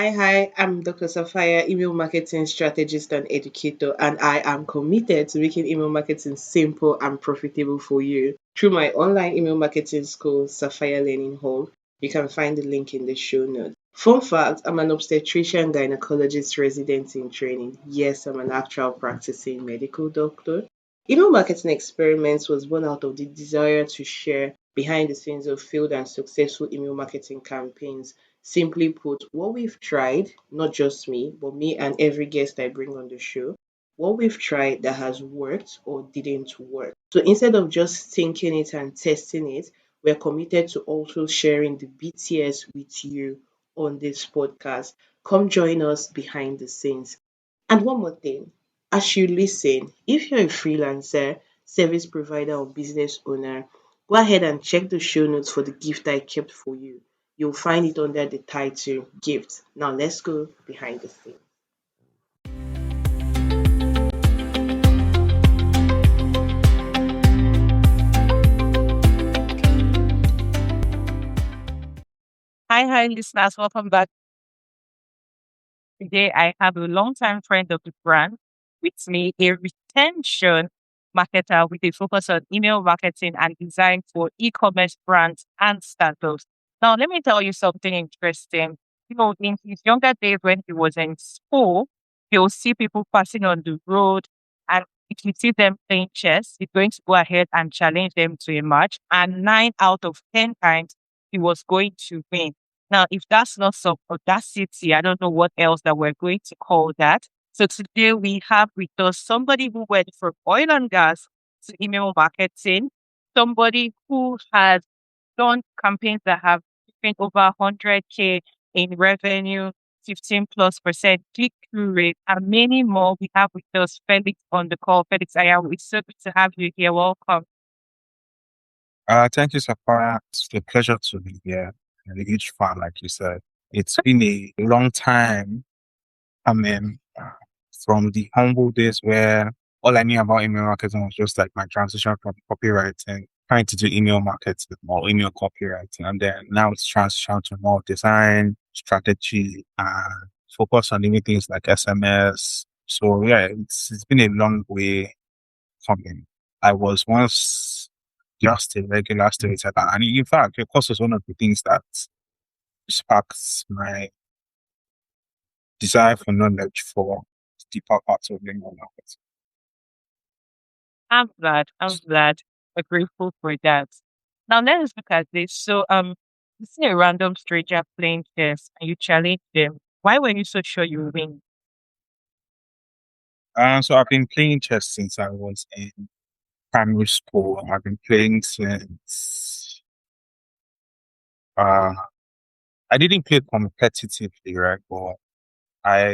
Hi, I'm Dr. Safaya, email marketing strategist and educator, and I am committed to making email marketing simple and profitable for you. Through my online email marketing school, Sapphire Learning Hall, you can find the link in the show notes. Fun fact, I'm an obstetrician gynecologist resident in training. Yes, I'm an actual practicing medical doctor. Email marketing experiments was born out of the desire to share behind the scenes of failed and successful email marketing campaigns. Simply put, what we've tried, not just me, but me and every guest I bring on the show, what we've tried that has worked or didn't work. So instead of just thinking it and testing it, we're committed to also sharing the BTS with you on this podcast. Come join us behind the scenes. And one more thing, as you listen, if you're a freelancer, service provider, or business owner, go ahead and check the show notes for the gift I kept for you. You'll find it under the title Gift. Now let's go behind the scenes. Hi, listeners. Welcome back. Today, I have a longtime friend of the brand with me, a retention marketer with a focus on email marketing and design for e-commerce brands and startups. Now, let me tell you something interesting. In his younger days when he was in school, he'll see people passing on the road, and if you see them playing chess, he's going to go ahead and challenge them to a match. And 9 out of 10 times, he was going to win. Now, if that's not some audacity, I don't know what else that we're going to call that. So today we have with us somebody who went from oil and gas to email marketing, somebody who has done campaigns that have been over 100K in revenue, 15 plus percent click-through rate, and many more. We have with us Felix on the call. Felix Anyanwu, it's so good to have you here. Welcome. Thank you, Sapphire. It's a pleasure to be here. And a huge fan, like you said. It's been a long time coming from the humble days where all I knew about email marketing was just like my transition from copywriting, trying to do email marketing or email copywriting. And then now it's transition to more design, strategy, and focus on doing things like SMS. So yeah, it's been a long way coming. I was once just a regular storyteller. And in fact, your course was one of the things that sparks my desire for knowledge for deeper parts of lingo marketing. I'm glad. I'm glad. We're grateful for that. Now let's look at this. So you see a random stranger playing chess and you challenge them. Why were you so sure you win? So I've been playing chess since I was in primary school. I've been playing since uh I didn't play competitively, right? But I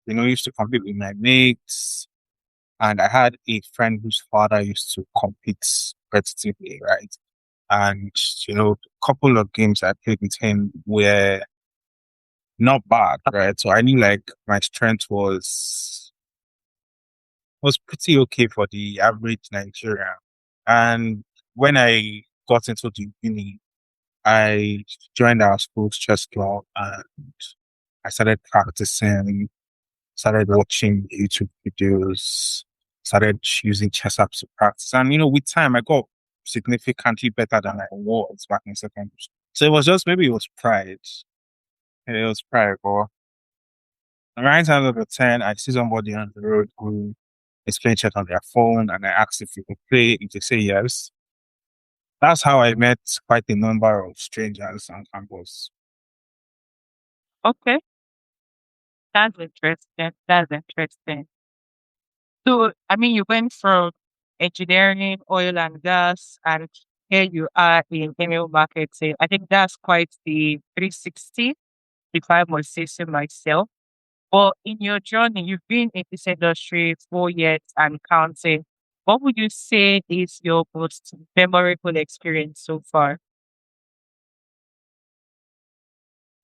used to compete with my mates, and I had a friend whose father used to compete competitively, right? And couple of games I played with him were not bad, right? So I knew like my strength was pretty okay for the average Nigerian. And when I got into the uni, I joined our school's chess club and I started practicing, started watching YouTube videos, started using chess apps to practice. And with time I got significantly better than I was back in secondary school. So it was just maybe it was pride. It was pride, but 9 times out of 10, I see somebody on the road who is playing chess on their phone, and I ask if you can play. If they say yes, that's how I met quite a number of strangers on campus. Okay, that's interesting. That's interesting. So I mean you went from engineering, oil and gas, and here you are in email marketing. I think that's quite the 360 if I must say so myself. But in your journey, you've been in this industry 4 years and counting. What would you say is your most memorable experience so far?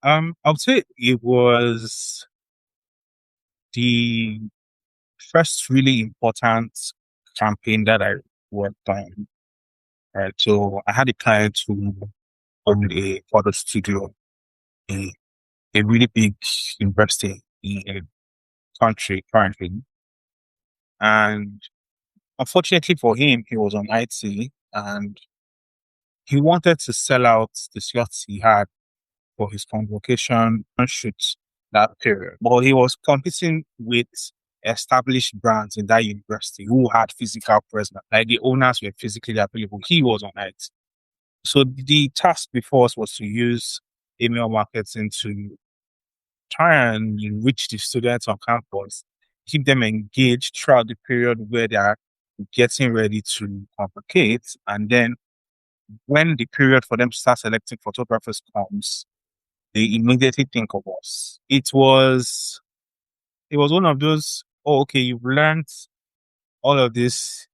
I would say it was the first really important campaign that I worked on. Right, so I had a client who owned a photo studio in a really big university in a country currently. And unfortunately for him, he was on IT and he wanted to sell out the slots he had for his convocation shoot that period. But he was competing with established brands in that university who had physical presence. Like the owners were physically available. He was on it. So the task before us was to use email marketing to try and reach the students on campus, keep them engaged throughout the period where they are getting ready to convocate. And then when the period for them to start selecting photographers comes, they immediately think of us. It was one of those, oh, okay, you've learned all of these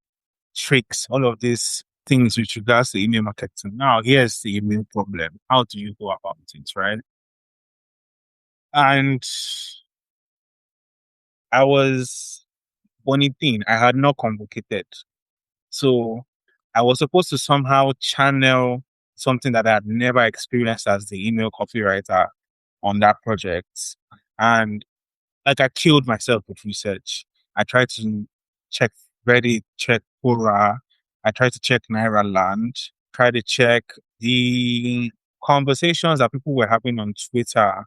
tricks, all of these things with regards to email marketing. Now here's the email problem. How do you go about it, right? And I was funny thing, I had not convocated. So I was supposed to somehow channel something that I had never experienced as the email copywriter on that project. And like I killed myself with research. I tried to check Reddit, check Quora, I tried to check Naira Land, tried to check the conversations that people were having on Twitter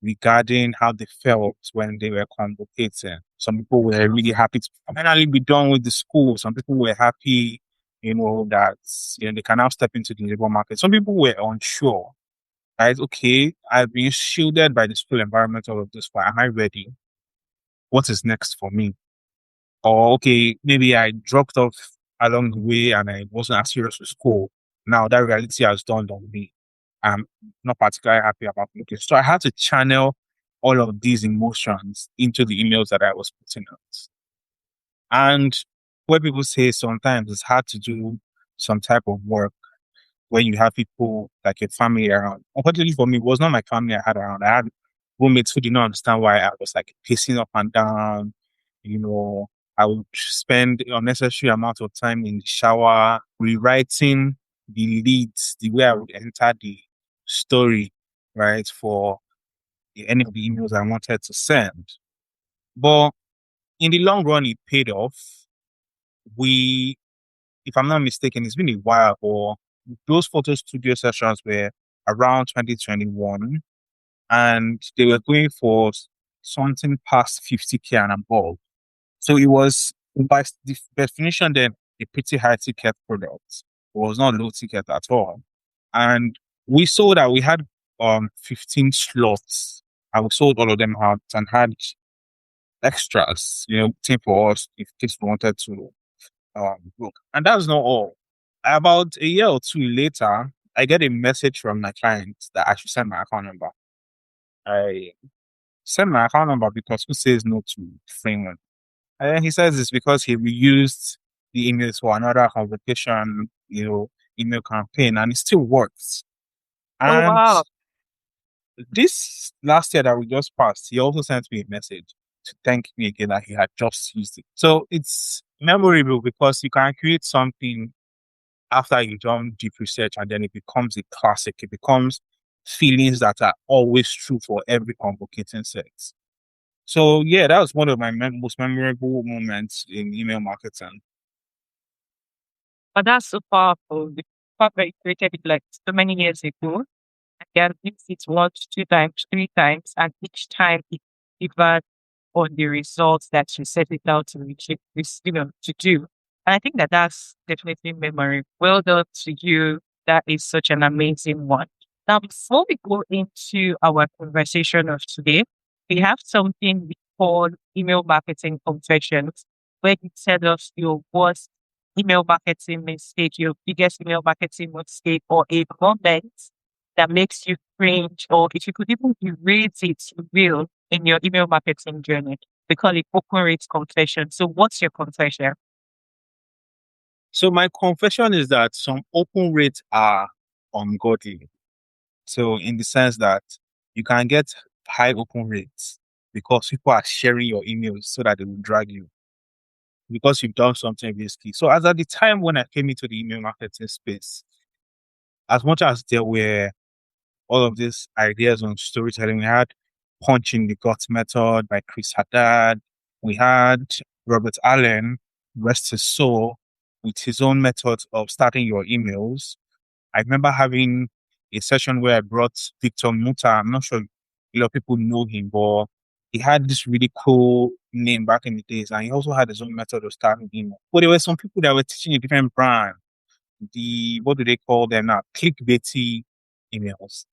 regarding how they felt when they were convocating. Some people were really happy to finally be done with the school. Some people were happy, that they can now step into the labor market. Some people were unsure. Right? Okay, I've been shielded by the school environment all of this. Why am I ready? What is next for me? Or okay, maybe I dropped off along the way and I wasn't as serious with school. Now that reality has dawned on me. I'm not particularly happy about looking. So I had to channel all of these emotions into the emails that I was putting out. And where people say sometimes it's hard to do some type of work when you have people like your family around. Unfortunately for me, it was not my family I had around. I had roommates who did not understand why I was like pacing up and down. You know, I would spend unnecessary amount of time in the shower rewriting the leads, the way I would enter the story, right, for any of the emails I wanted to send. But in the long run, it paid off. We, if I'm not mistaken, it's been a while, or those photo studio sessions were around 2021 and they were going for something past 50K and above. So it was, by the definition, then a pretty high ticket product. It was not low ticket at all. And we saw that we had 15 slots and we sold all of them out and had extras, waiting for us if kids wanted to book. And that's not all. About a year or two later, I get a message from my client that I should send my account number. I send my account number because who says no to framework? And then he says it's because he reused the emails for another convocation, email campaign, and it still works. Oh, And wow. this last year that we just passed, he also sent me a message to thank me again that he had just used it. So it's memorable because you can create something after you've done deep research and then it becomes a classic. It becomes feelings that are always true for every convocating sex. So yeah, that was one of my most memorable moments in email marketing. But that's so powerful. The fact that you created it like so many years ago, and then used it once, two times, three times, and each time it delivered on the results that you set it out to reach it, to do. And I think that that's definitely memory. Well done to you. That is such an amazing one. Now, before we go into our conversation of today, we have something we call email marketing confessions, where you tell us your worst email marketing mistake, your biggest email marketing mistake, or a comment that makes you cringe, or if you could even erase it, you will in your email marketing journey. We call it open rate confession. So, what's your confession? So my confession is that some open rates are ungodly. So in the sense that you can get high open rates because people are sharing your emails so that they will drag you because you've done something risky. So as at the time when I came into the email marketing space, as much as there were all of these ideas on storytelling. We had Punch in the Gut Method by Chris Haddad. We had Robert Allen, rest his soul, with his own methods of starting your emails. I remember having a session where I brought Victor Muta. I'm not sure a lot of people know him, but he had this really cool name back in the days, and he also had his own method of starting email. But there were some people that were teaching a different brand. The what do they call them now? Clickbaity emails.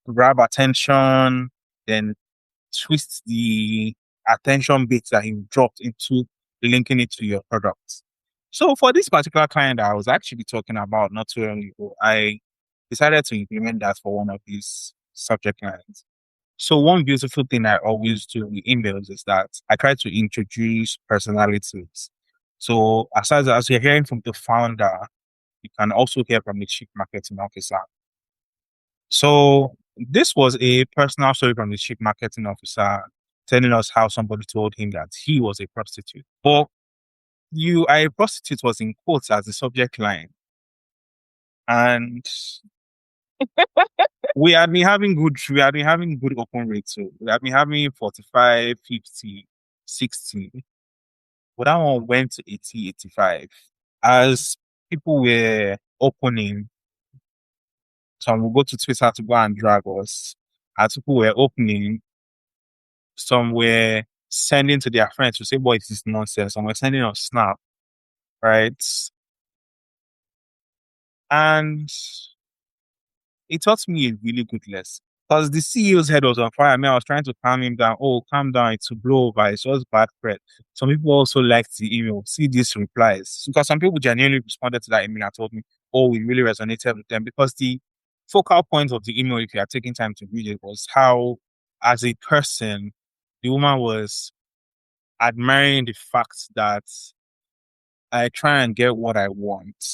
Grab attention, then twist the attention bits that you dropped into linking it to your product. So for this particular client that I was actually talking about not too long ago, I decided to implement that for one of these subject lines. So one beautiful thing I always do with emails is that I try to introduce personalities. So as you're hearing from the founder, you can also hear from the chief marketing officer. So this was a personal story from the chief marketing officer telling us how somebody told him that he was a prostitute. But you are a prostitute was in quotes as the subject line. And we had been having good open rates. So we had been having 45, 50, 60. But that one went to 80, 85. As people were opening, some will go to Twitter to go and drag us. As people were opening, some were sending to their friends to say, boy, this is nonsense. Some were sending on Snap, right? And it taught me a really good lesson. Because the CEO's head was on fire. I mean, I was trying to calm him down. Oh, calm down. It's to blow over. It's just bad threat. Some people also liked the email. See these replies. Because some people genuinely responded to that email and told me, oh, we really resonated with them. Because the focal point of the email, if you are taking time to read it, was how, as a person, the woman was admiring the fact that I try and get what I want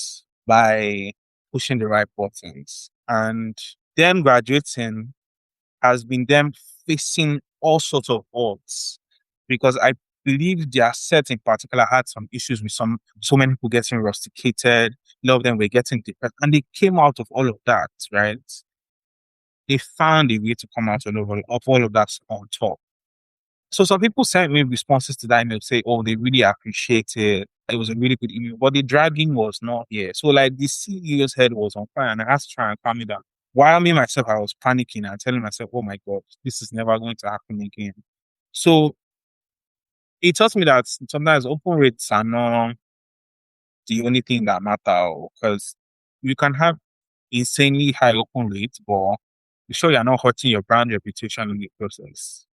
by pushing the right buttons. And them graduating has been them facing all sorts of odds because I believe their set in particular had some issues with so many people getting rusticated. A lot of them were getting depressed, and they came out of all of that, right? They found a way to come out of all of that on top. So some people sent me responses to that email say, oh, they really appreciate it. It was a really good email, but the dragging was not here. So like the CEO's head was on fire and I had to try and calm it down. While me myself, I was panicking and telling myself, oh my God, this is never going to happen again. So it taught me that sometimes open rates are not the only thing that matter because you can have insanely high open rates, but be sure you're not hurting your brand reputation in the process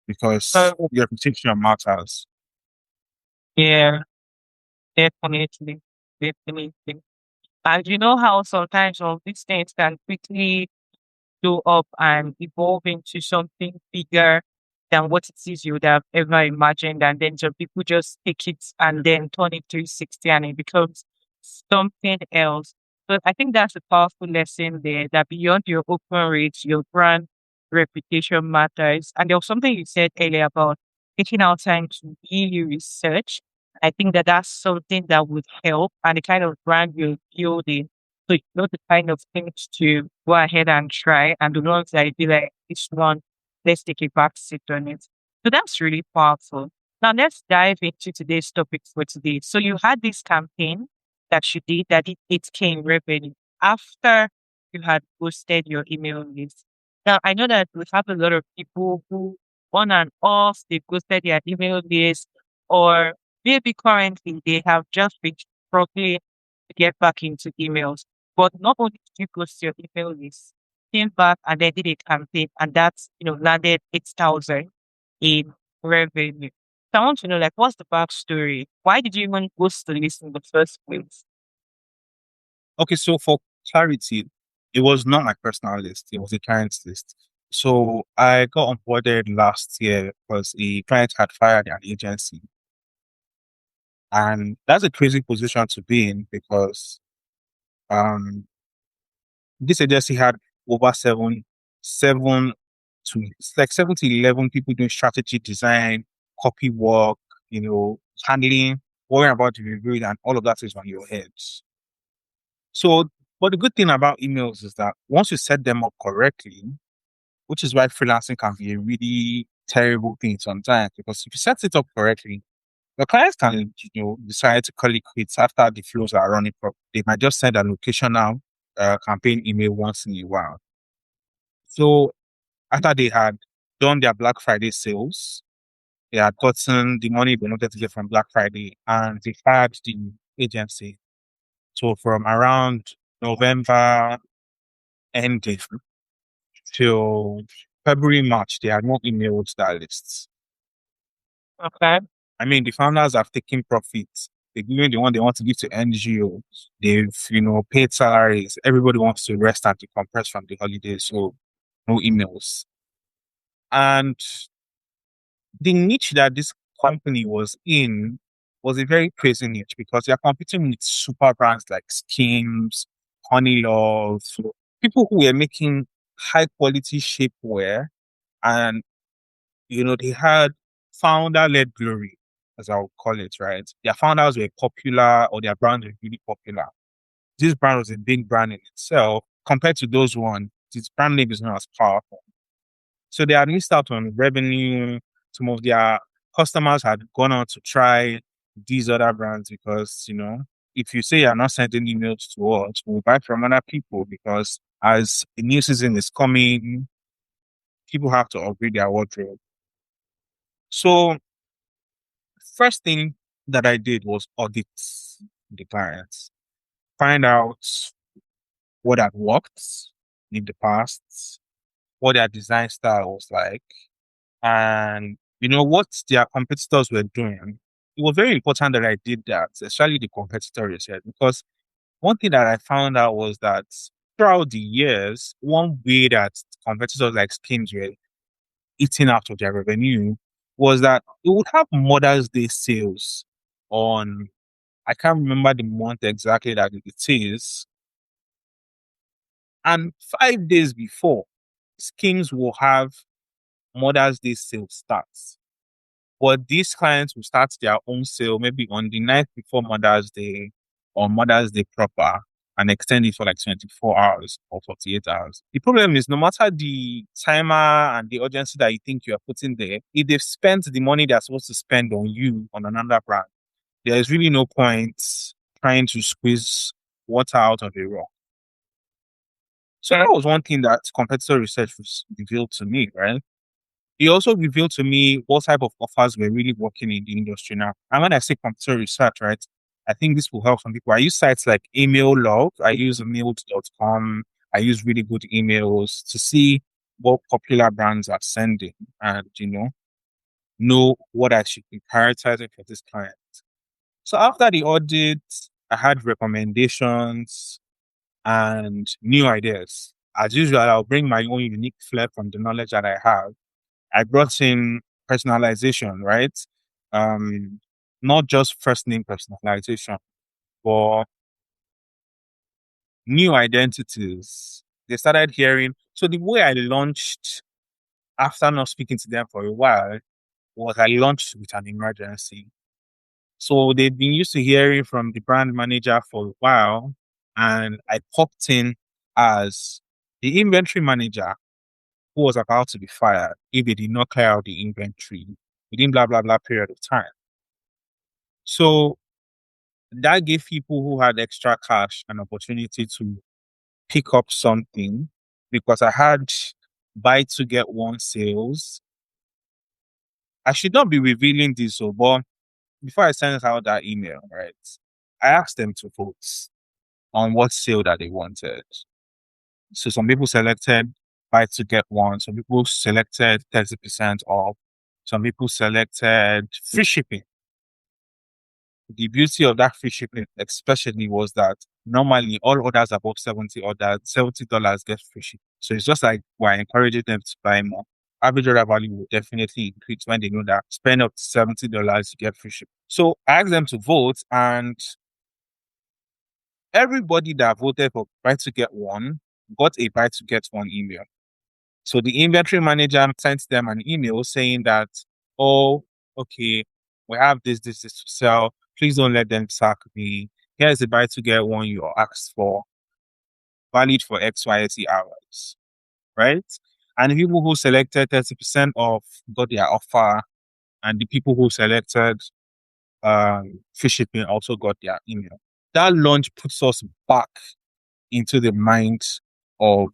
because So, your reputation matters. yeah, definitely. Definitely. And you know how sometimes all these things can quickly blow up and evolve into something bigger than what it is you would have ever imagined. And then some people just take it and then turn it 360 and it becomes something else. So I think that's a powerful lesson there that beyond your open rates, your brand reputation matters. And there was something you said earlier about taking out time to really research. I think that that's something that would help and the kind of brand you're building so you know the kind of things to go ahead and try and the ones that you be like, this one, let's take a back seat on it. So that's really powerful. Now let's dive into today's topic for today. So you had this campaign that you did that it came revenue after you had posted your email list. Now I know that we have a lot of people who on and off they posted their email list or maybe currently they have just been struggling to get back into emails. But not only did you post your email list, came back and then did a campaign and that's, landed 8,000 in revenue. So I want to know, like, what's the backstory? Why did you even post the list in the first place? Okay, so for clarity, it was not my personal list, it was a client's list. So I got onboarded last year because a client had fired an agency. And that's a crazy position to be in because um this agency had over seven to it's like 7 to 11 people doing strategy design, copy work, handling, worrying about the review, and all of that is on your head. So But the good thing about emails is that once you set them up correctly, which is why freelancing can be a really terrible thing sometimes, because if you set it up correctly, the clients can, decide to call it quits after the flows are running properly. They might just send an occasional campaign email once in a while. So after they had done their Black Friday sales, they had gotten the money they wanted to get from Black Friday, and they had the agency. So from around November ending till February, March, they had not emailed their lists. Okay. I mean, the founders have taken profits. They're giving the one they want to give to NGO. They've, paid salaries. Everybody wants to rest and decompress from the holidays. So no emails. And the niche that this company was in was a very crazy niche because they're competing with super brands like Skims, Honey Love, so people who were making high quality shapewear, and they had founder led glory, as I would call it, right? Their founders were popular, or their brand was really popular. This brand was a big brand in itself. Compared to those ones, its brand name is not as powerful. So they had missed out on revenue. Some of their customers had gone on to try these other brands because, if you say you're not sending emails to us, we'll buy from other people because as the new season is coming, people have to upgrade their wardrobe. So first thing that I did was audit the clients, find out what had worked in the past, what their design style was like, and what their competitors were doing. It was very important that I did that, especially the competitor research, because one thing that I found out was that throughout the years, one way that competitors like Skims were eating out of their revenue was that it would have Mother's Day sales on, I can't remember the month exactly that it is, and 5 days before, Skims will have Mother's Day sale starts. But these clients will start their own sale maybe on the night before Mother's Day or Mother's Day proper and extend it for like 24 hours or 48 hours. The problem is no matter the timer and the urgency that you think you are putting there, if they've spent the money they're supposed to spend on you on another brand, there is really no point trying to squeeze water out of a rock. So that was one thing that competitor research was revealed to me, right? He also revealed to me what type of offers were really working in the industry now. And when I say computer research, right, I think this will help some people. I use sites like Email Log, I use mail.com, I use really good emails to see what popular brands are sending and, know what I should be prioritizing for this client. So after the audit, I had recommendations and new ideas. As usual, I'll bring my own unique flair from the knowledge that I have. I brought in personalization, right? Um, Not just first name personalization, but new identities. They started hearing. So the way I launched after not speaking to them for a while was I launched with an emergency. So they've been used to hearing from the brand manager for a while, and I popped in as the inventory manager who was about to be fired if they did not clear out the inventory within blah blah blah period of time. So that gave people who had extra cash an opportunity to pick up something because I had buy to get one sales. I should not be revealing this, so but before I sent out that email, right, I asked them to vote on what sale that they wanted. So some people selected buy to get one, some people selected 30% off, some people selected free shipping. The beauty of that free shipping, especially, was that normally all orders above 70 orders, $70 get free shipping. So it's just like we're encouraging them to buy more. Average order value will definitely increase when they know that spend up to $70 to get free shipping. So I asked them to vote, and everybody that voted for buy to get one got a buy to get one email. So the inventory manager sent them an email saying that, oh, okay, we have this to sell. Please don't let them sack me. Here's the buy to get one you asked for. valid for XYZ hours, right? And the people who selected 30% off got their offer, and the people who selected free shipping also got their email. That launch puts us back into the minds of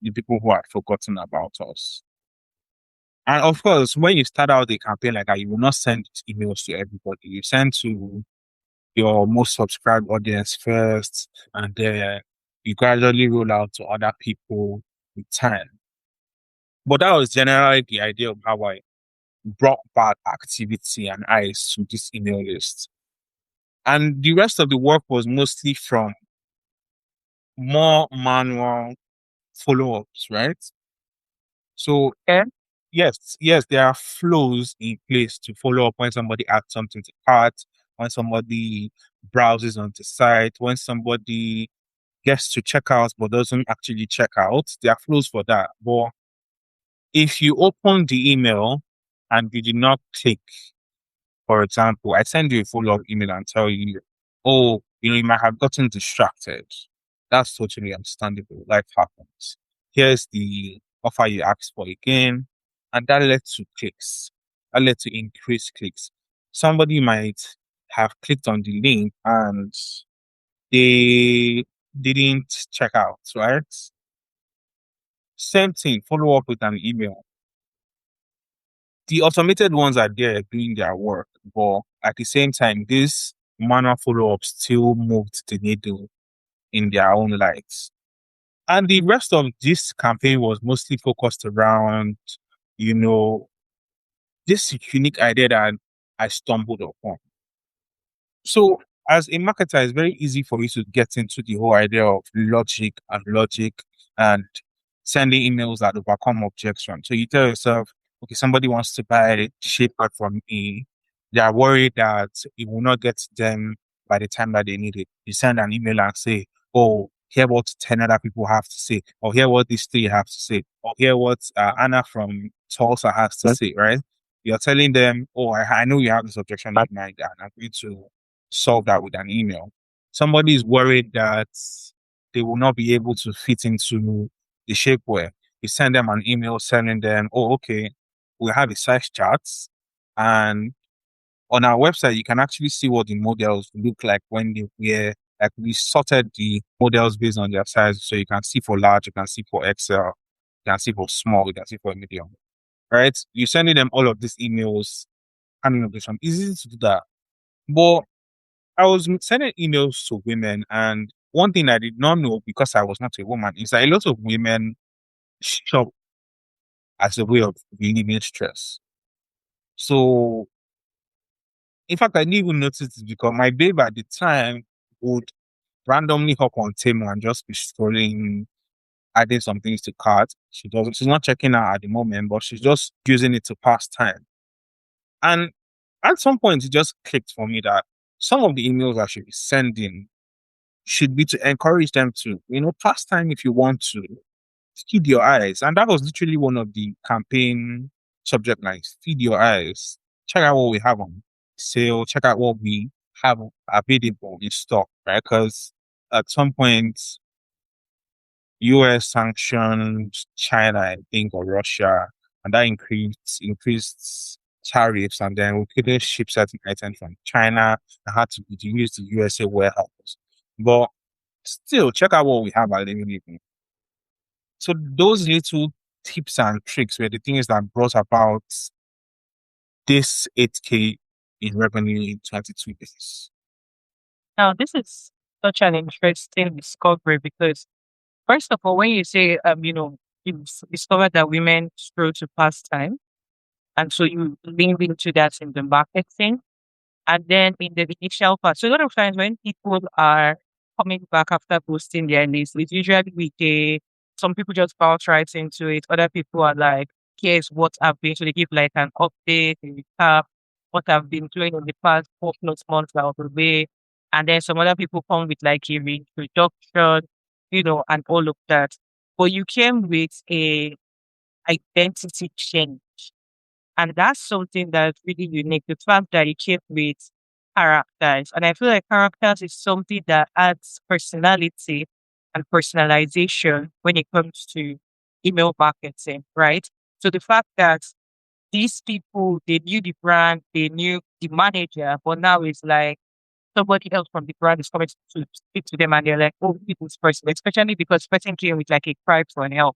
the people who had forgotten about us. And of course, when you start out the campaign like that, you will not send emails to everybody. You send to your most subscribed audience first, and then you gradually roll out to other people with time. But that was generally the idea of how I brought back activity and eyes to this email list. And the rest of the work was mostly from more manual follow-ups, right? So Okay. yes, there are flows in place to follow up when somebody adds something to cart, when somebody browses on the site, when somebody gets to check out but doesn't actually check out. There are flows for that. But if you open the email and you did not click, for example, I send you a follow-up email and tell you, oh, you might have gotten distracted. That's totally understandable. Life happens. Here's the offer you asked for again. And that led to clicks. That led to increased clicks. Somebody might have clicked on the link and they didn't check out, right? Same thing, follow up with an email. The automated ones are there doing their work, but at the same time, this manual follow-up still moved the needle in their own lives. And the rest of this campaign was mostly focused around, you know, this unique idea that I stumbled upon. So, as a marketer, it's very easy for you to get into the whole idea of logic and sending emails that overcome objection. So you tell yourself, okay, somebody wants to buy a shaper from me. They are worried that it will not get to them by the time that they need it. You send an email and say, oh, hear what 10 other people have to say, or hear what these three have to say, or hear what Anna from Tulsa has to say, right? You're telling them, oh, I know you have this objection in mind, and I'm going to solve that with an email. Somebody is worried that they will not be able to fit into the shapewear. You send them an email telling them, oh, okay, we have a size chart. And on our website, you can actually see what the models look like when they wear. Like we sorted the models based on their size. So you can see for large, you can see for XL, you can see for small, you can see for medium. Right? You're sending them all of these emails, handling of this. Easy to do that. But I was sending emails to women, and one thing I did not know because I was not a woman is that a lot of women shop as a way of relieving stress. So, in fact, I didn't even notice it because my babe at the time would randomly hop on Temu and just be scrolling, adding some things to cart. She's not checking out at the moment, but she's just using it to pass time. And at some point, it just clicked for me that some of the emails I should be sending should be to encourage them to, pass time if you want to, feed your eyes. And that was literally one of the campaign subject lines, feed your eyes. Check out what we have on sale, check out what we have available in stock, right? Because at some point, US sanctioned China, I think, or Russia, and that increased tariffs, and then we couldn't ship certain items from China and had to use the USA warehouse. But still, check out what we have available. So those little tips and tricks were the things that brought about this 8K in revenue in 22 days. Now, this is such an interesting discovery because, first of all, when you say, you discovered that women scroll to pass time, and so you leaned into that in the marketing. And then in the initial part, so a lot of times when people are coming back after posting their list, it's usually some people just bounce right into it. Other people are like, here's what I've been, so they give like an update, a recap, what I've been doing in the past 4 plus months out of the way. And then some other people come with like a reintroduction, and all of that. But you came with a identity change. And that's something that's really unique. The fact that it came with characters. And I feel like characters is something that adds personality and personalization when it comes to email marketing, right? So the fact that these people, they knew the brand, they knew the manager, but now it's like somebody else from the brand is coming to speak to them and they're like, oh, who is this person, especially because the person came with like a cry for help,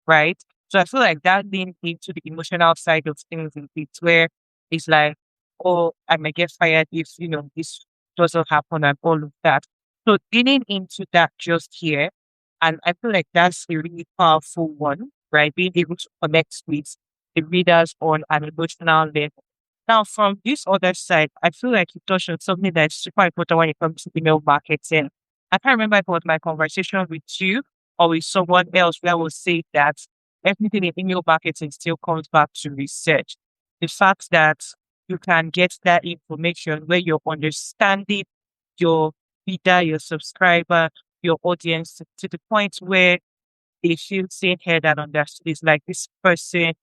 right? So I feel like that leaned into the emotional side of things in it where it's like, oh, I might get fired if, this doesn't happen and all of that. So leaning into that just here, and I feel like that's a really powerful one, right? Being able to connect with the readers on an emotional level. Now, from this other side, I feel like you touched on something that's super important when it comes to email marketing. I can't remember if it was my conversation with you or with someone else where I will say that everything in email marketing still comes back to research. The fact that you can get that information where you're understanding your reader, your subscriber, your audience to the point where they feel seen, heard, and understood. It's like this person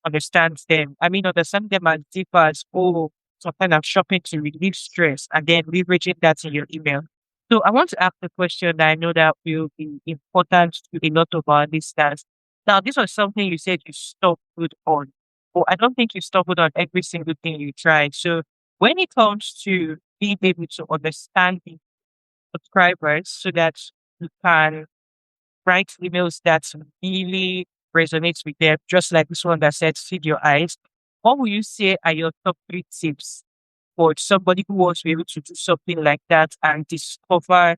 understands them. I mean, understand them as deep as, oh, some kind of shopping to relieve stress and then leveraging that in your email. So I want to ask the question that I know that will be important to a lot of our listeners. Now, this was something you said you stumbled on, but I don't think you stumbled on every single thing you tried. So when it comes to being able to understand the subscribers so that you can write emails that really resonates with them, just like this one that said, feed your eyes. What will you say are your top three tips for somebody who wants to be able to do something like that and discover,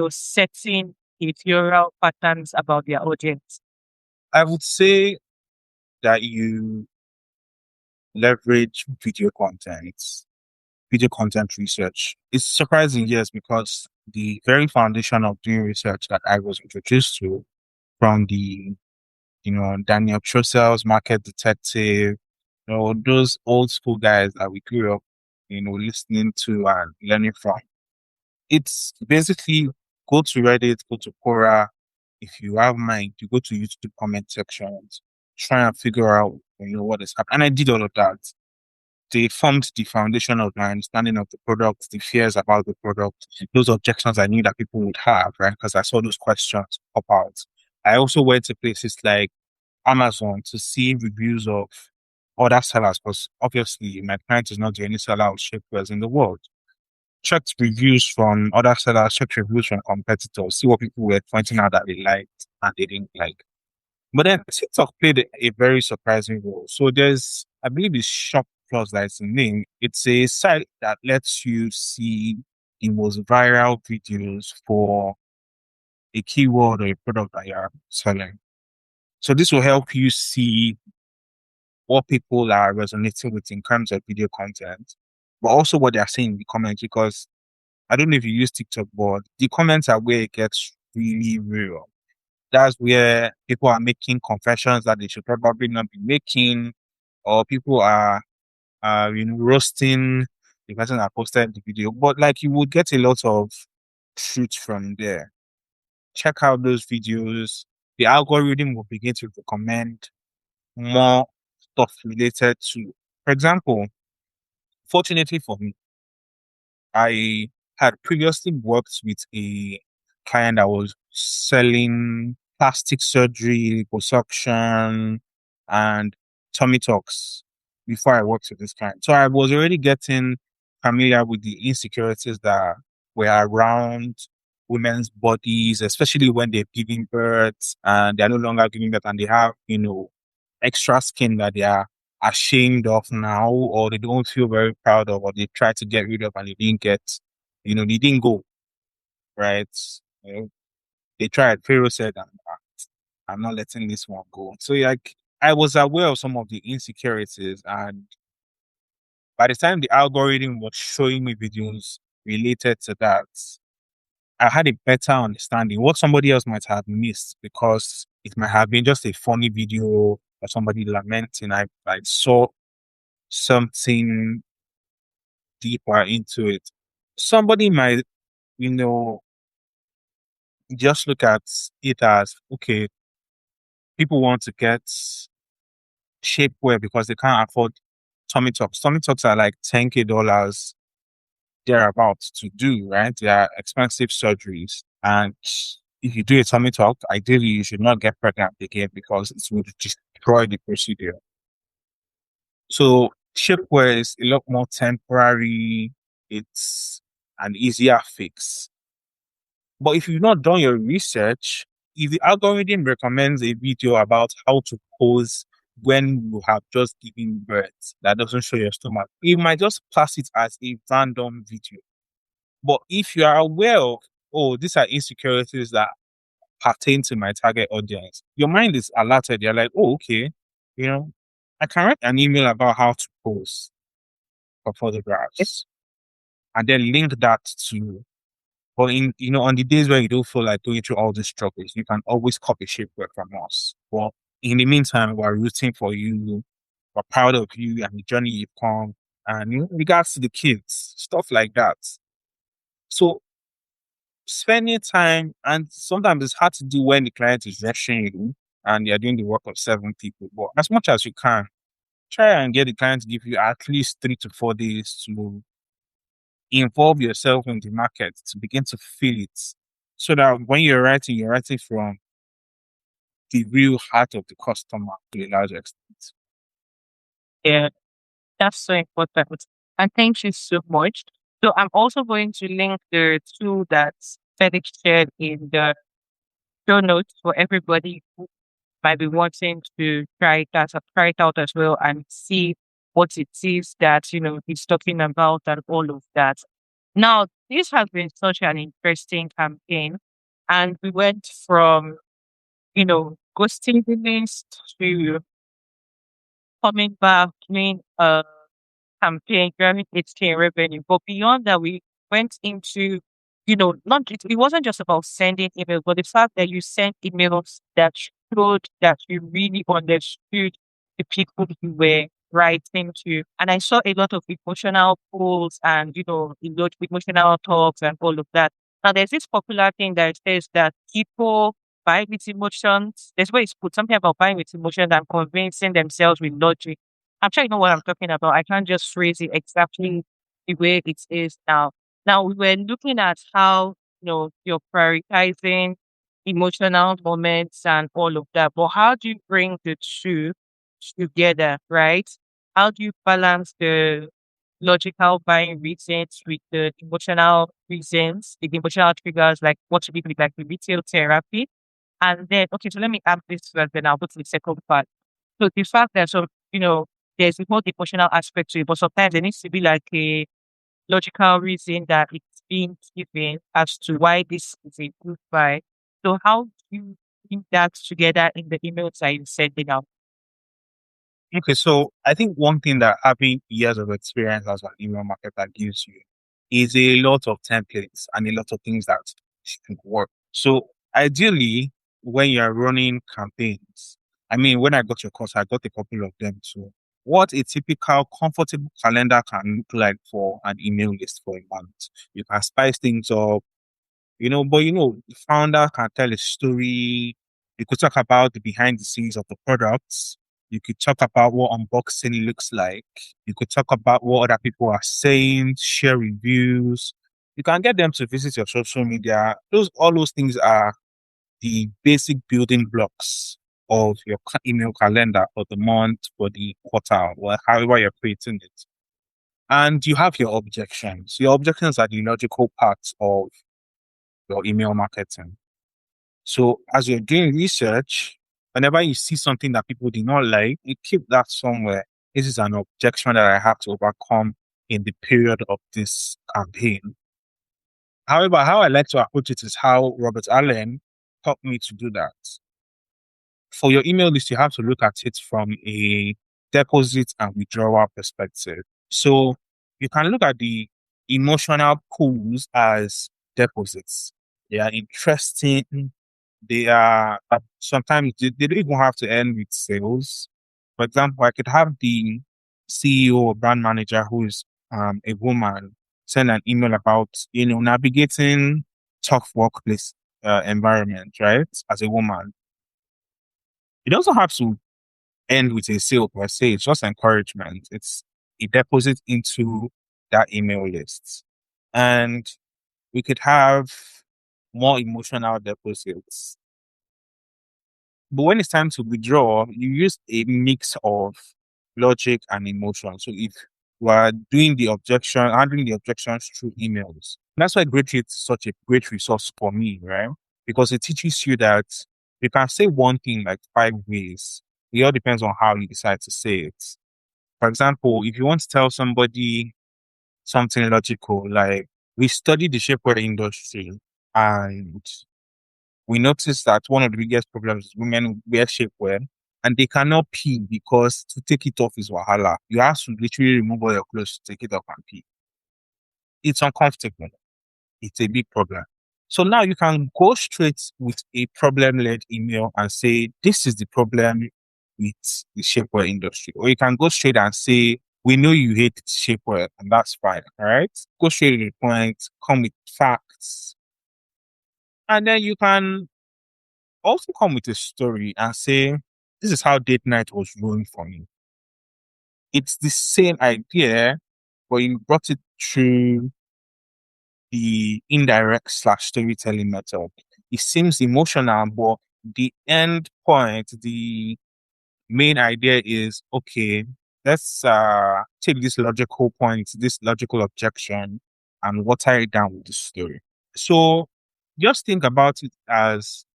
certain behavioral patterns about their audience? I would say that you leverage video content research. It's surprising, yes, because the very foundation of doing research that I was introduced to from the, Daniel Trussel's Market Detective, those old school guys that we grew up, listening to and learning from. It's basically go to Reddit, go to Quora. If you have mind, you go to YouTube comment sections, try and figure out, what is happening. And I did all of that. They formed the foundation of my understanding of the product, the fears about the product, those objections I knew that people would have, right? Because I saw those questions pop out. I also went to places like Amazon to see reviews of other sellers, because obviously my client is not the only seller of shapewears in the world. Checked reviews from other sellers, checked reviews from competitors, see what people were pointing out that they liked and they didn't like. But then TikTok played a very surprising role. So there's, I believe it's Shop Plus that's the name. It's a site that lets you see the most viral videos for a keyword or a product that you're selling. So this will help you see what people are resonating with in terms of video content, but also what they're saying in the comments. Because I don't know if you use TikTok, but the comments are where it gets really real. That's where people are making confessions that they should probably not be making, or people are roasting the person that posted the video. But like you will get a lot of truth from there. Check out those videos. The algorithm will begin to recommend more stuff related to, for example, fortunately for me, I had previously worked with a client that was selling plastic surgery, liposuction, and tummy tucks before I worked with this client. So I was already getting familiar with the insecurities that were around women's bodies, especially when they're giving birth and they're no longer giving birth and they have, extra skin that they are ashamed of now, or they don't feel very proud of, or they try to get rid of and they didn't get, they didn't go, right? You know, they tried. Pharaoh said, I'm not letting this one go. So like I was aware of some of the insecurities, and by the time the algorithm was showing me videos related to that, I had a better understanding what somebody else might have missed, because it might have been just a funny video or somebody lamenting. I saw something deeper into it. Somebody might, you know, just look at it as, okay, people want to get shapewear because they can't afford tummy tucks. Tummy tucks are like $10K thereabouts to do, right? They are expensive surgeries. And if you do a tummy tuck, ideally you should not get pregnant again because it will destroy the procedure. So shapewear is a lot more temporary. It's an easier fix. But if you've not done your research, if the algorithm recommends a video about how to pose when you have just given birth that doesn't show your stomach, it might just class it as a random video. But if you are aware of, oh, these are insecurities that pertain to my target audience, your mind is alerted. You're like, oh, okay, you know, I can write an email about how to pose for photographs and then link that to, but in, on the days where you don't feel like going through all these struggles, you can always copy shapewear from us. But in the meantime, we're rooting for you, we're proud of you and the journey you've come, and in regards to the kids, stuff like that. So spending time, and sometimes it's hard to do when the client is rushing you and you're doing the work of 7 people. But as much as you can, try and get the client to give you at least 3 to 4 days to involve yourself in the market, to begin to feel it. So that when you're writing from the real heart of the customer to a large extent. Yeah, that's so important. And thank you so much. So I'm also going to link the tool that Felix shared in the show notes for everybody who might be wanting to try it out as well and see what it is that, he's talking about and all of that. Now, this has been such an interesting campaign. And we went from, ghosting the list to coming back, doing campaign, grabbing 8K revenue. But beyond that, we went into, not it wasn't just about sending emails, but the fact that you sent emails that showed that you really understood the people you were writing to. And I saw a lot of emotional polls and, a lot of emotional talks and all of that. Now there's this popular thing that says that people buy with emotions. There's where it's put something about buying with emotions and convincing themselves with logic. I'm sure you know what I'm talking about. I can't just phrase it exactly the way it is now. Now we were looking at how you're prioritizing emotional moments and all of that, but how do you bring the two together, right? How do you balance the logical buying reasons with the emotional reasons, the emotional triggers, like what should be like the retail therapy? And then, okay, so let me add this first, then I'll go to the second part. So the fact that there's a whole emotional aspect to it, but sometimes there needs to be like a logical reason that it's being given as to why this is a good buy. So how do you bring that together in the emails that you're sending out? Okay, so I think one thing that having years of experience as an email marketer gives you is a lot of templates and a lot of things that should work. So ideally, when you're running campaigns, I mean, when I got your course, I got a couple of them too. What a typical comfortable calendar can look like for an email list for a month. You can spice things up, but the founder can tell a story. You could talk about the behind the scenes of the products. You could talk about what unboxing looks like. You could talk about what other people are saying, share reviews. You can get them to visit your social media. All those things are the basic building blocks of your email calendar for the month, for the quarter, or however you're creating it. And you have your objections. Your objections are the logical parts of your email marketing. So as you're doing research, whenever you see something that people do not like, you keep that somewhere. This is an objection that I have to overcome in the period of this campaign. However, how I like to approach it is how Robert Allen taught me to do that. For your email list, you have to look at it from a deposit and withdrawal perspective. So you can look at the emotional pools as deposits. They are interesting. They are sometimes they don't even have to end with sales. For example, I could have the CEO or brand manager who is a woman send an email about navigating tough workplace environment, right? As a woman, it doesn't have to end with a sale per se. It's just encouragement. It's a deposit into that email list, and we could have. more emotional deposits. But when it's time to withdraw, you use a mix of logic and emotion. So if you are doing the objection, handling the objections through emails, that's why Great is such a great resource for me, right? Because it teaches you that you can say one thing like five ways. It all depends on how you decide to say it. For example, if you want to tell somebody something logical, like we study the shapewear industry and we noticed that one of the biggest problems is women wear shapewear and they cannot pee because to take it off is wahala. You have to literally remove all your clothes to take it off and pee. It's uncomfortable. It's a big problem. So now you can go straight with a problem-led email and say, this is the problem with the shapewear industry. Or you can go straight and say, we know you hate shapewear, and that's fine. All right. Go straight to the point, come with facts. And then you can also come with a story and say, this is how date night was going for me. It's the same idea, but you brought it through the indirect slash storytelling method. It seems emotional, but the end point, the main idea is okay, let's take this logical point, this logical objection, and water it down with the story. So just think about it as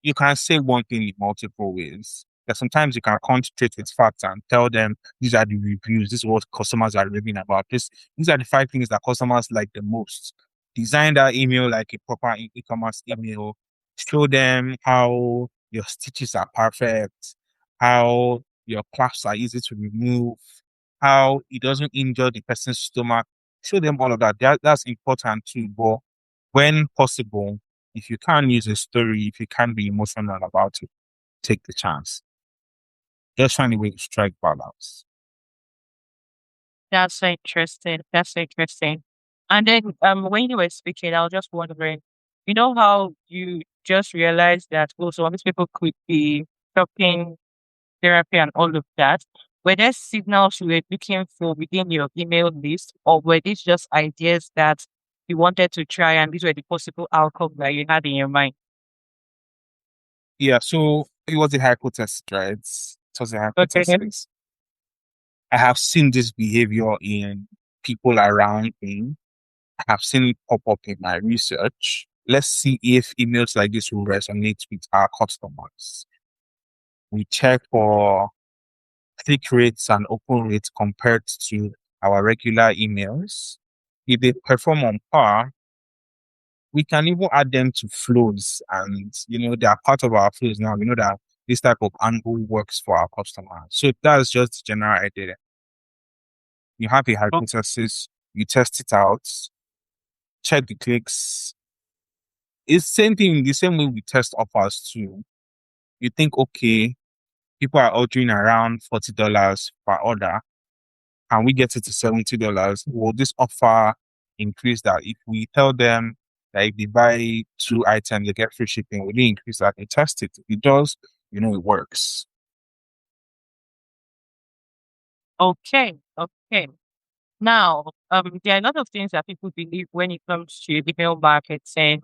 you can say one thing in multiple ways. That sometimes you can concentrate with facts and tell them these are the reviews, this is what customers are raving about. These are the five things that customers like the most. Design that email like a proper e-commerce email. Show them how your stitches are perfect, how your clasps are easy to remove, how it doesn't injure the person's stomach. Show them all of that. That's important too. But when possible, if you can't use a story, if you can't be emotional about it, take the chance. Just find a way to strike balance. That's so interesting. That's so interesting. And then when you were speaking, I was just wondering, you know how you just realized that also some of these people could be talking therapy and all of that. Were there signals you were looking for within your email list, or were these just ideas that you wanted to try and these were the possible outcomes that you had in your mind? Yeah, so it was a hypothesis, right? It was a Okay. hypothesis. I have seen this behavior in people around me. I have seen it pop up in my research. Let's see if emails like this will resonate with our customers. We check for click rates and open rates compared to our regular emails. If they perform on par, we can even add them to flows and they are part of our flows now. We know that this type of angle works for our customers. So that's just the general idea. You have a Oh, hypothesis, you test it out, check the clicks. It's same thing, the same way we test offers too. You think, okay, people are ordering around $40 per order. Can we get it to $70? Will this offer increase that? If we tell them that if they buy two items, they get free shipping, will they increase that? They test it. If it does, it works. okay. Okay. Now, there are a lot of things that people believe when it comes to email marketing.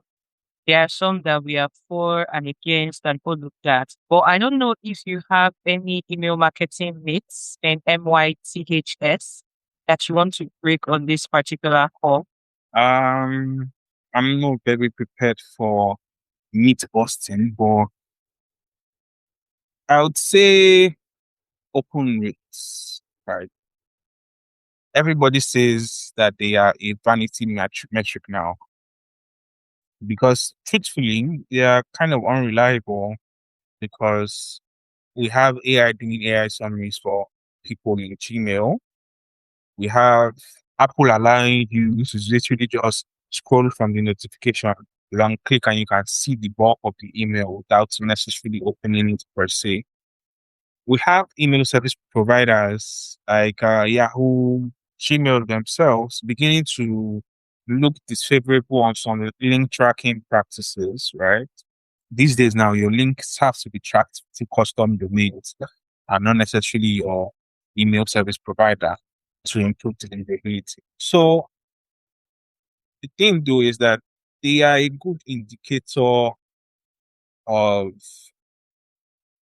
There are some that we are for and against and all of that. But I don't know if you have any email marketing myths and MYTHS that you want to break on this particular call. Um, I'm not very prepared for meat busting, but I would say open rates. Right. Everybody says that they are a vanity metric now because truthfully, they are kind of unreliable because we have AI doing AI summaries for people in Gmail. We have Apple allowing you to literally just scroll from the notification, long click, and you can see the bulk of the email without necessarily opening it per se. We have email service providers like Yahoo, Gmail themselves beginning to look disfavorable on some link tracking practices, right? These days now, your links have to be tracked to custom domains and not necessarily your email service provider to improve deliverability. So the thing though is that they are a good indicator of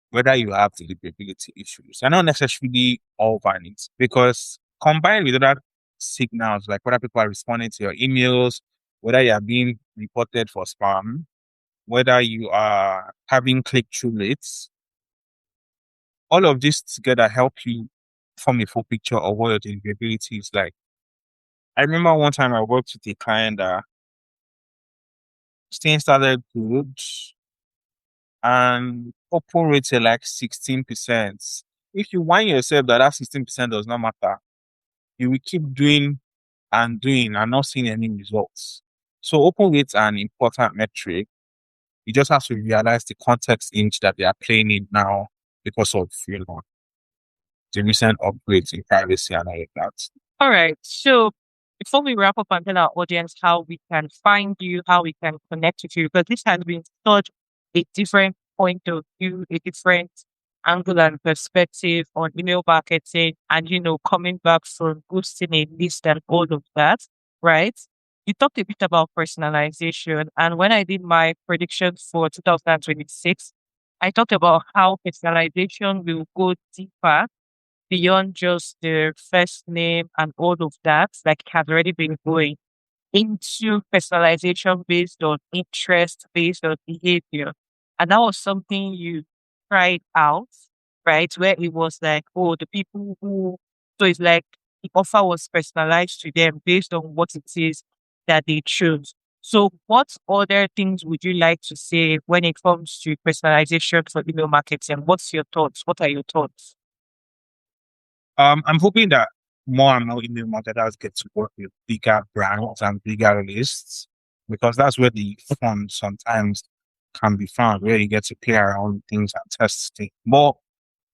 whether you have deliverability issues. And not necessarily all valid, because combined with other signals like whether people are responding to your emails, whether you are being reported for spam, whether you are having click-through rates, all of this together help you form a full picture of what your deliverability is like. I remember one time I worked with a client that things started good and open rates are like 16%. If you want yourself that 16% does not matter, you will keep doing and doing and not seeing any results. So open rates are an important metric. You just have to realize the context in which that they are playing in now because of the recent upgrades in privacy and all of that. All right. So before we wrap up and tell our audience how we can find you, how we can connect with you, because this has been such a different point of view, a different angle and perspective on email marketing and, coming back from boosting a list and all of that, right? You talked a bit about personalization. And when I did my predictions for 2026, I talked about how personalization will go deeper beyond just the first name and all of that, like it has already been going into personalization based on interest, based on behavior. And that was something you tried out, right? Where it was like, oh, the people who, so it's like the offer was personalized to them based on what it is that they chose. So, what other things would you like to say when it comes to personalization for email marketing? What's your thoughts? What are your thoughts? I'm hoping that more and more email marketers get to work with bigger brands and bigger lists, because that's where the fun sometimes can be found, where you get to play around with things and test things. But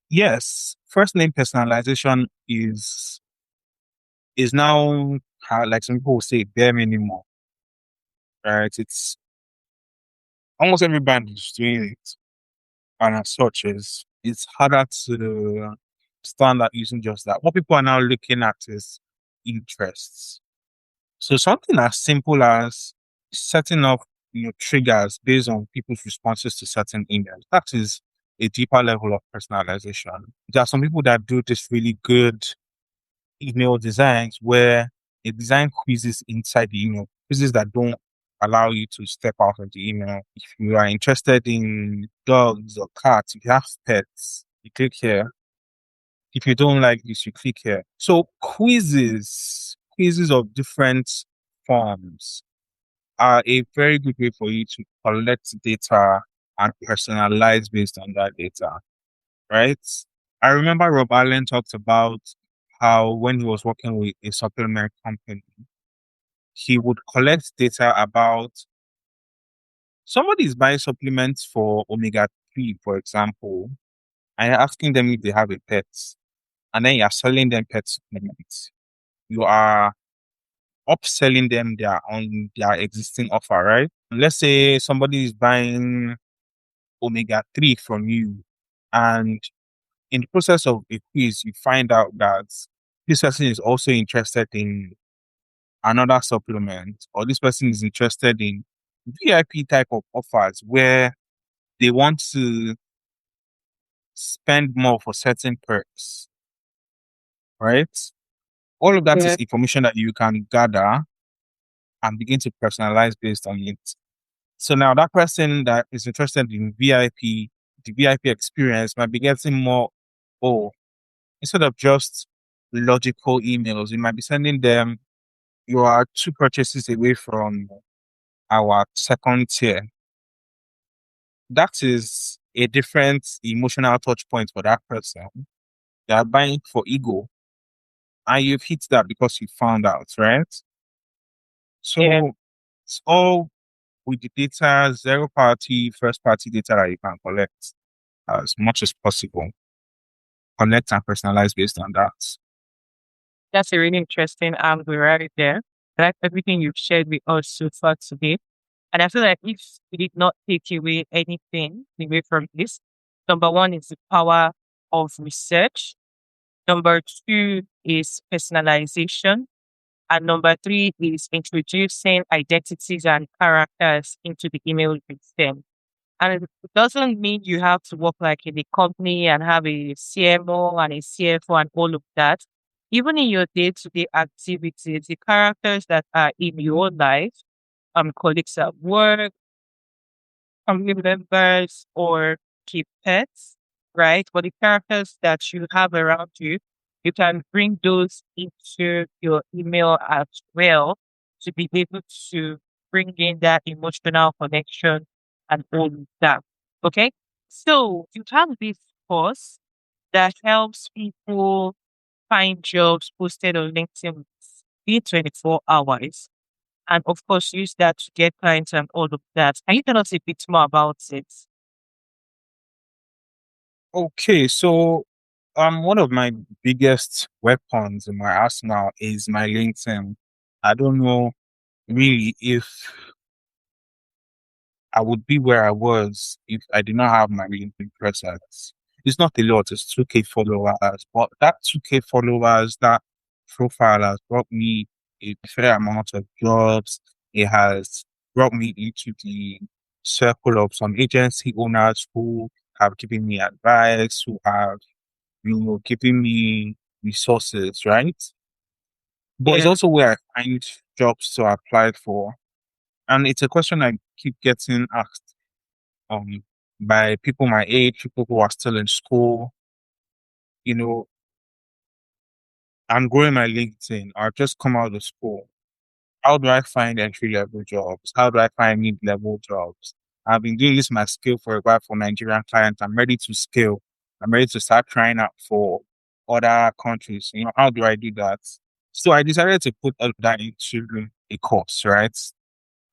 yes, first name personalization is now how, like some people say, bare minimum, right? It's almost every brand is doing it, and as such, it's harder to stand out using just that. What people are now looking at is interests. So something as simple as setting up, triggers based on people's responses to certain emails. That is a deeper level of personalization. There are some people that do this really good email designs where they design quizzes inside the email, quizzes that don't allow you to step out of the email. If you are interested in dogs or cats, if you have pets, you click here. If you don't like this, you click here. So quizzes of different forms are a very good way for you to collect data and personalize based on that data, right? I remember Rob Allen talked about how when he was working with a supplement company, he would collect data about somebody is buying supplements for omega 3, for example, and you're asking them if they have a pet, and then you're selling them pet supplements. You are upselling them their existing offer, right? Let's say somebody is buying omega 3 from you, and in the process of a quiz, you find out that this person is also interested in another supplement, or this person is interested in VIP type of offers where they want to spend more for certain perks, right? All of that is Yeah. information that you can gather and begin to personalize based on it. So now that person that is interested in VIP, the VIP experience might be getting more, oh, instead of just logical emails, you might be sending them, you are 2 purchases away from our second tier. That is a different emotional touch point for that person. They are buying for ego, and you've hit that because you found out, right? Yeah, So it's all with the data, zero party, first party data that you can collect as much as possible. Connect and personalize based on that. that's a really interesting angle right there. I like everything you've shared with us so far today. And I feel like if we did not take away anything away from this, number one is the power of research. Number two is personalization. And number three is introducing identities and characters into the email system. And it doesn't mean you have to work like in a company and have a CMO and a CFO and all of that. Even in your day-to-day activities, the characters that are in your life, colleagues at work, family members, or keep pets, right? But the characters that you have around you, you can bring those into your email as well to be able to bring in that emotional connection and all of that. Okay. So you have this course that helps people find jobs posted on LinkedIn within 24 hours. And of course, use that to get clients and all of that. Can you tell us a bit more about it? Okay, so one of my biggest weapons in my arsenal is my LinkedIn. I don't know really if I would be where I was if I did not have my LinkedIn presence. It's not a lot, it's 2K followers, but that 2K followers, that profile has brought me a fair amount of jobs. It has brought me into the circle of some agency owners who have given me advice, who have, given me resources, right? But it's Yeah. also where I find jobs to apply for. And it's a question I keep getting asked um by people my age, people who are still in school. You know, I'm growing my LinkedIn. I've just come out of school. How do I find entry level jobs? How do I find mid level jobs? I've been doing this my skill for a while for Nigerian clients. I'm ready to scale. I'm ready to start trying out for other countries. How do I do that? So I decided to put all that into a course, right?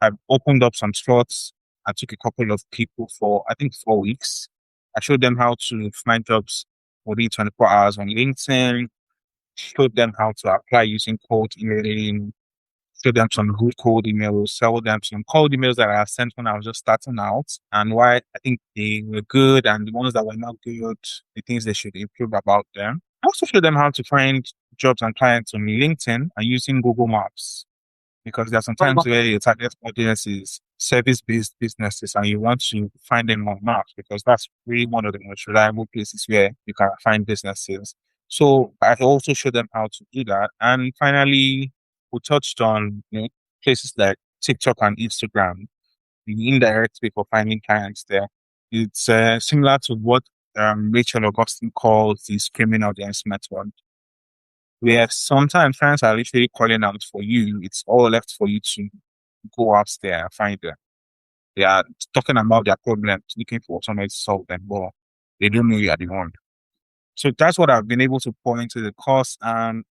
I've opened up some slots. I took a couple of people for, I think, 4 weeks. I showed them how to find jobs within 24 hours on LinkedIn, showed them how to apply using cold emailing, showed them some good cold emails, sell them some cold emails that I sent when I was just starting out and why I think they were good and the ones that were not good, the things they should improve about them. I also showed them how to find jobs and clients on LinkedIn and using Google Maps because there are some times Oh, where your target audience is service-based businesses and you want to find them on maps because that's really one of the most reliable places where you can find businesses. So I also show them how to do that. And finally, we touched on places like TikTok and Instagram, the indirect way for finding clients there. It's similar to what Rachel Augustine calls the screaming audience method where sometimes clients are literally calling out for you. It's all left for you to go out there and find them. They are talking about their problems, looking for somebody to solve them, but they don't know you are the one. So that's what I've been able to pour into the course. And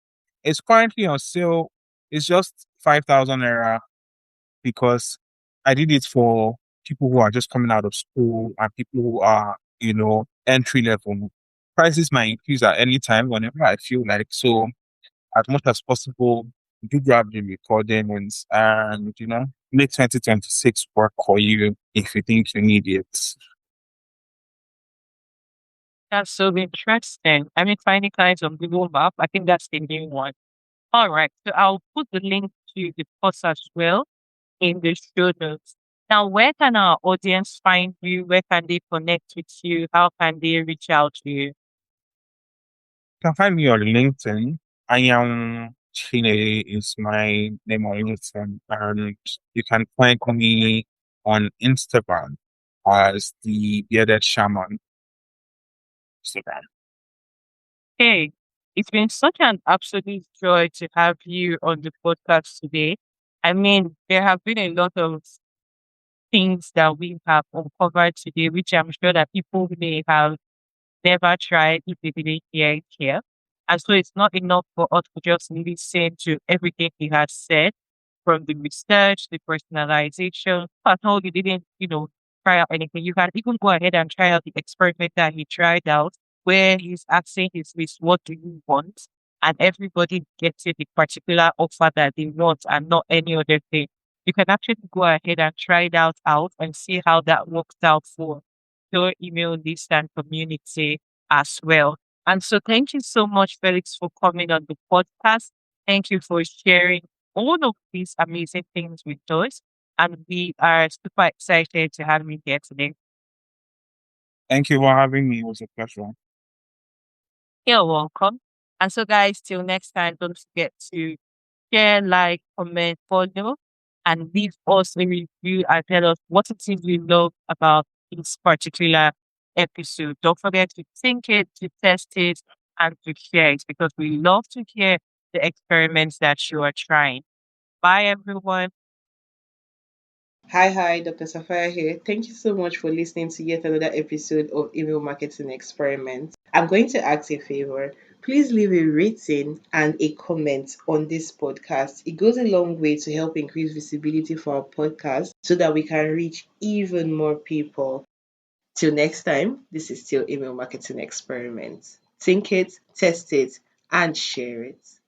it's currently on sale. It's just 5,000 naira because I did it for people who are just coming out of school and people who are, entry level. Prices might increase at any time whenever I feel like so as much as possible, do grab the recordings and, make 2026 work for you if you think you need it. that's so interesting. I mean, finding clients on Google Map, I think that's the new one. All right. So I'll put the link to the course as well in the show notes. Now, where can our audience find you? Where can they connect with you? How can they reach out to you? You can find me on LinkedIn. I am Chinele is my name on LinkedIn. And you can find me on Instagram as the bearded shaman. Instagram. Hey, it's been such an absolute joy to have you on the podcast today. I mean, there have been a lot of things that we have uncovered today, which I'm sure that people may have never tried if they didn't hear it here. And so it's not enough for us to just listen to everything he has said from the research, the personalization. I told you didn't, try out anything. You can even go ahead and try out the experiment that he tried out where he's asking his list, what do you want? And everybody gets it the particular offer that they want and not any other thing. You can actually go ahead and try it out and see how that works out for your email list and community as well. And so thank you so much, Felix, for coming on the podcast. Thank you for sharing all of these amazing things with us. And we are super excited to have you here today. Thank you for having me. It was a pleasure. You're welcome. And so, guys, till next time, don't forget to share, like, comment, follow, and leave us a review and tell us what it is you love about this particular episode. Don't forget to think it, to test it, and to share it because we love to hear the experiments that you are trying. Bye, everyone. Hi, Dr. Safaya here. Thank you so much for listening to yet another episode of Email Marketing Experiment. I'm going to ask a favor. Please leave a rating and a comment on this podcast. It goes a long way to help increase visibility for our podcast so that we can reach even more people. Till next time, this is still Email Marketing Experiment. Think it, test it, and share it.